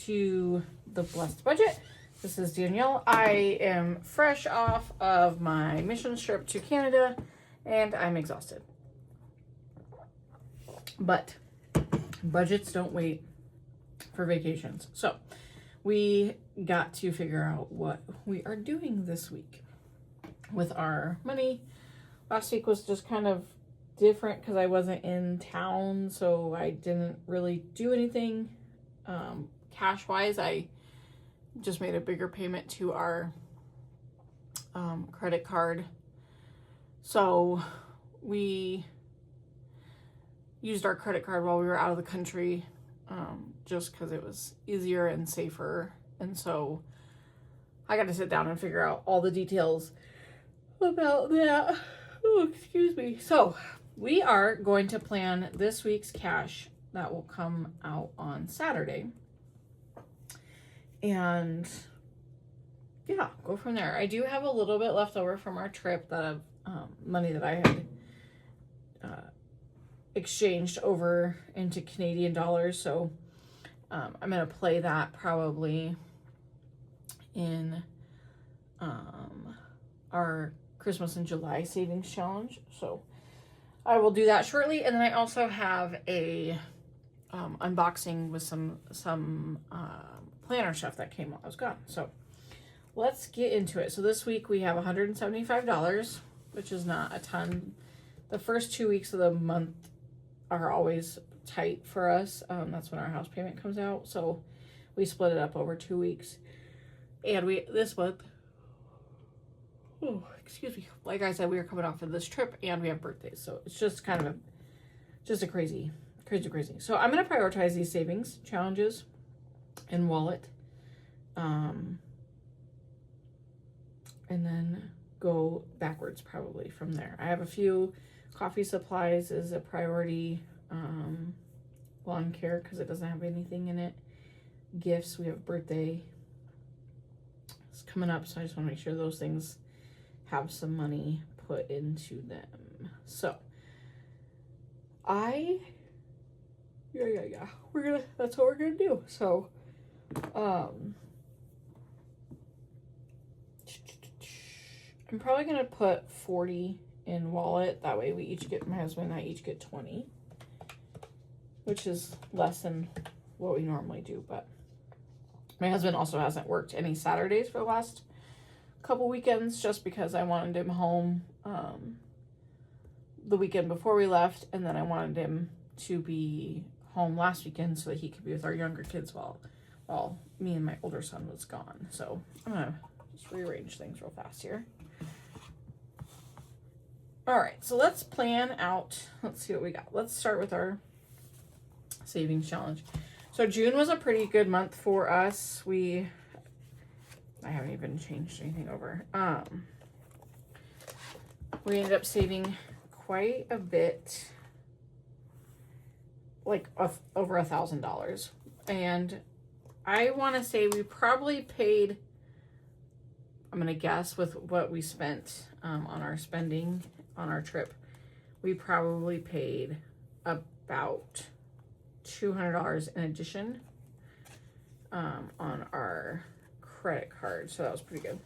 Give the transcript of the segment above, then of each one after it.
to the Blessed Budget. This is Danielle. I am fresh off of my mission trip to Canada and I'm exhausted. But budgets don't wait for vacations. So we got to figure out what we are doing this week with our money. Last week was just kind of different because I wasn't in town, so I didn't really do anything. Cash wise, I just made a bigger payment to our credit card. So we used our credit card while we were out of the country, just because it was easier and safer. And so I got to sit down and figure out all the details about that. Oh, excuse me. So we are going to plan this week's cash that will come out on Saturday. And yeah, go from there. I do have a little bit left over from our trip that money that I had exchanged over into Canadian dollars. So I'm going to play that probably in our Christmas in July savings challenge. So I will do that shortly. And then I also have a unboxing with some planner stuff that came while I was gone. So let's get into it. So this week we have $175, which is not a ton. The first 2 weeks of the month are always tight for us. That's when our house payment comes out. So we split it up over 2 weeks. And this month, oh, excuse me. Like I said, we are coming off of this trip and we have birthdays. So it's just kind of a crazy. So I'm going to prioritize these savings challenges and wallet. And then go backwards probably from there. I have a few coffee supplies is a priority. Lawn care because it doesn't have anything in it. Gifts, we have a birthday. It's coming up, so I just want to make sure those things have some money put into them. So that's what we're gonna do. So I'm probably gonna put 40 in wallet. That way my husband and I each get 20, which is less than what we normally do. But my husband also hasn't worked any Saturdays for the last couple weekends just because I wanted him home the weekend before we left, and then I wanted him to be home last weekend so that he could be with our younger kids while me and my older son was gone. So I'm gonna just rearrange things real fast here. All right, so let's plan out. Let's see what we got. Let's start with our savings challenge. So June was a pretty good month for us. I haven't even changed anything over. We ended up saving quite a bit, like over $1,000. And I want to say we probably paid, I'm going to guess with what we spent on our spending on our trip, we probably paid about $200 in addition on our credit card. So that was pretty good.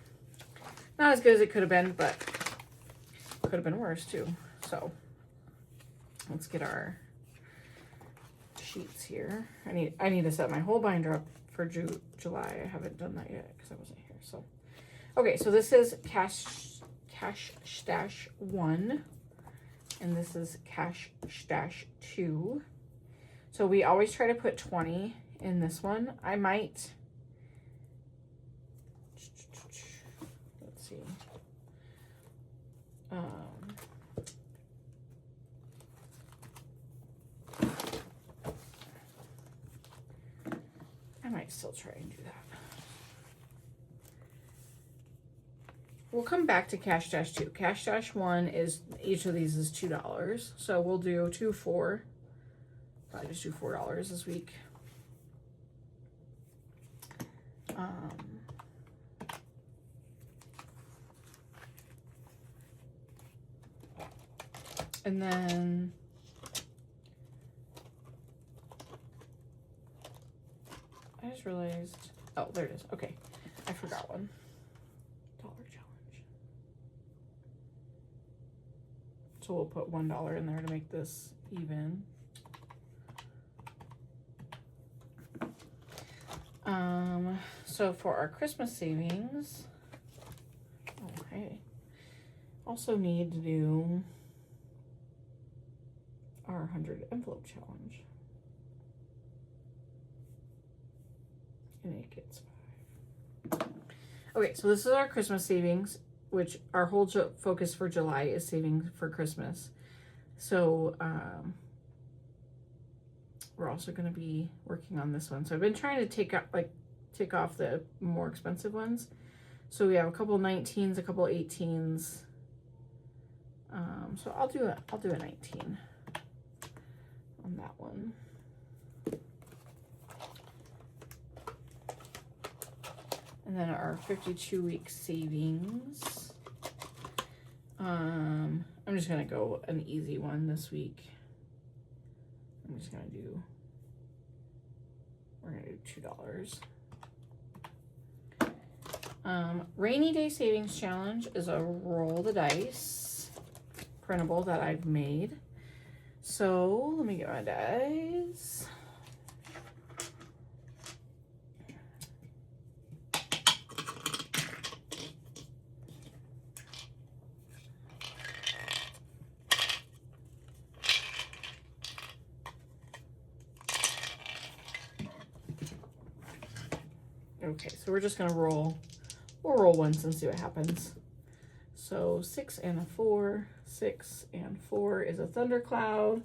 Not as good as it could have been, but could have been worse too. So let's get our sheets here. I need to set my whole binder up for July. I haven't done that yet because I wasn't here. So okay, so this is cash stash 1 and this is cash stash 2. So we always try to put 20 in this one. I might, let's see. I might still try and do that. We'll come back to cash dash 2. Cash dash 1 is, each of these is $2. So we'll do 2, 4. Probably just do $4 this week. And then I just just realized, oh, there it is. Okay, I forgot one. Dollar Challenge. So we'll put $1 in there to make this even. So for our Christmas savings, okay, also need to do our 100 envelope challenge. And it gets 5. Okay, so this is our Christmas savings, which our whole focus for July is saving for Christmas. So we're also going to be working on this one. So I've been trying to take off the more expensive ones. So we have a couple 19s, a couple 18s. So I'll do a 19 on that one. And then our 52-week savings. I'm just gonna go an easy one this week. I'm just gonna do, we're gonna do $2. Rainy Day Savings Challenge is a roll the dice printable that I've made. So let me get my dice. Okay, so we're just gonna roll. We'll roll once and see what happens. So 6 and a 4. 6 and 4 is a thundercloud,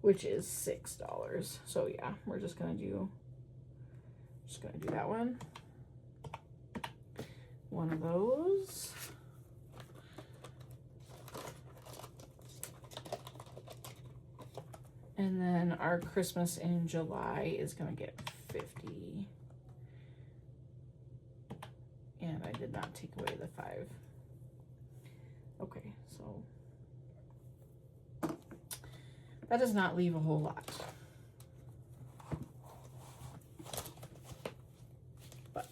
which is $6. So yeah, we're just gonna do that one. One of those. And then our Christmas in July is gonna get 50. And I did not take away the 5. Okay, so that does not leave a whole lot. But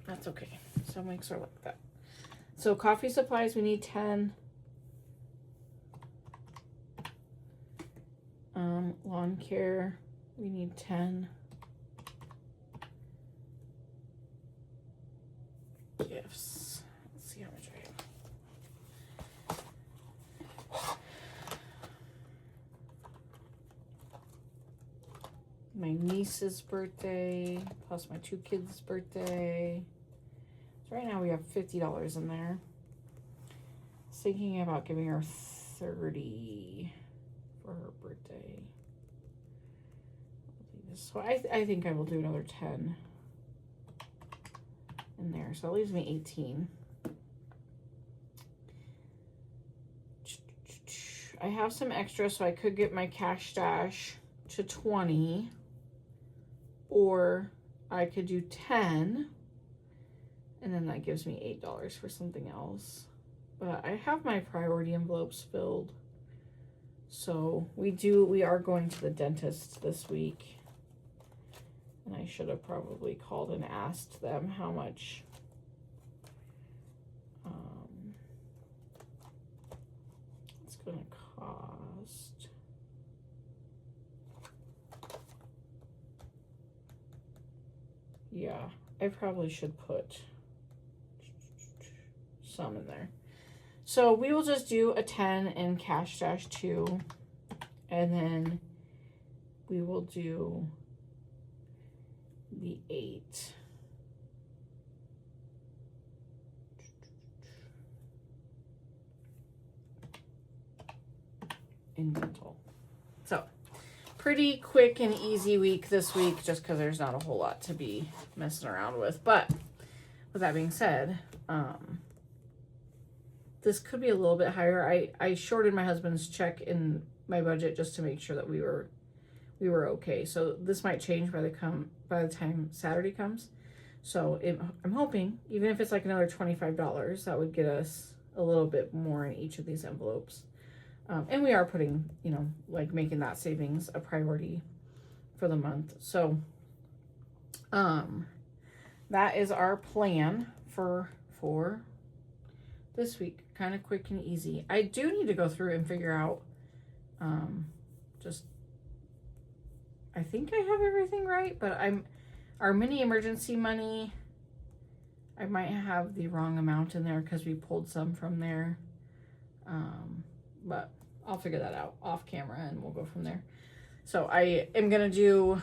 that's okay. Some weeks are like that. So coffee supplies, we need 10. Lawn care, we need 10. Gifts. Let's see how much I have. My niece's birthday, plus my 2 kids' birthday. So right now we have $50 in there. I was thinking about giving her 30 for her birthday. So I think I will do another 10 in there. So that leaves me 18. I have some extra, so I could get my cash stash to 20, or I could do 10, and then that gives me $8 for something else. But I have my priority envelopes filled. So we are going to the dentist this week. And I should have probably called and asked them how much it's going to cost. Yeah, I probably should put some in there. So we will just do a 10 in cash stash 2, and then we will do the 8 in dental. So pretty quick and easy week this week, just because there's not a whole lot to be messing around with. But with that being said, this could be a little bit higher. I shorted my husband's check in my budget just to make sure that we were okay. So this might change by the time Saturday comes. So I'm hoping, even if it's like another $25, that would get us a little bit more in each of these envelopes. And we are putting, like making that savings a priority for the month. So that is our plan for this week. Kind of quick and easy. I do need to go through and figure out, just, I think I have everything right, but our mini emergency money, I might have the wrong amount in there because we pulled some from there. But I'll figure that out off camera and we'll go from there. So I am going to do,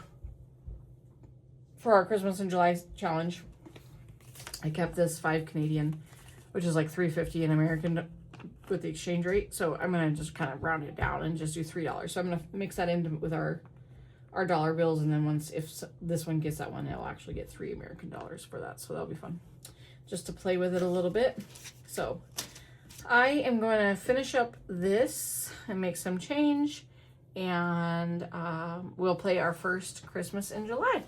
for our Christmas in July challenge, I kept this 5 Canadian, which is like $3.50 in American with the exchange rate. So I'm going to just kind of round it down and just do $3. So I'm going to mix that in with our dollar bills. And then if this one gets that one, it'll actually get $3 American for that. So that'll be fun just to play with it a little bit. So I am going to finish up this and make some change. And we'll play our first Christmas in July.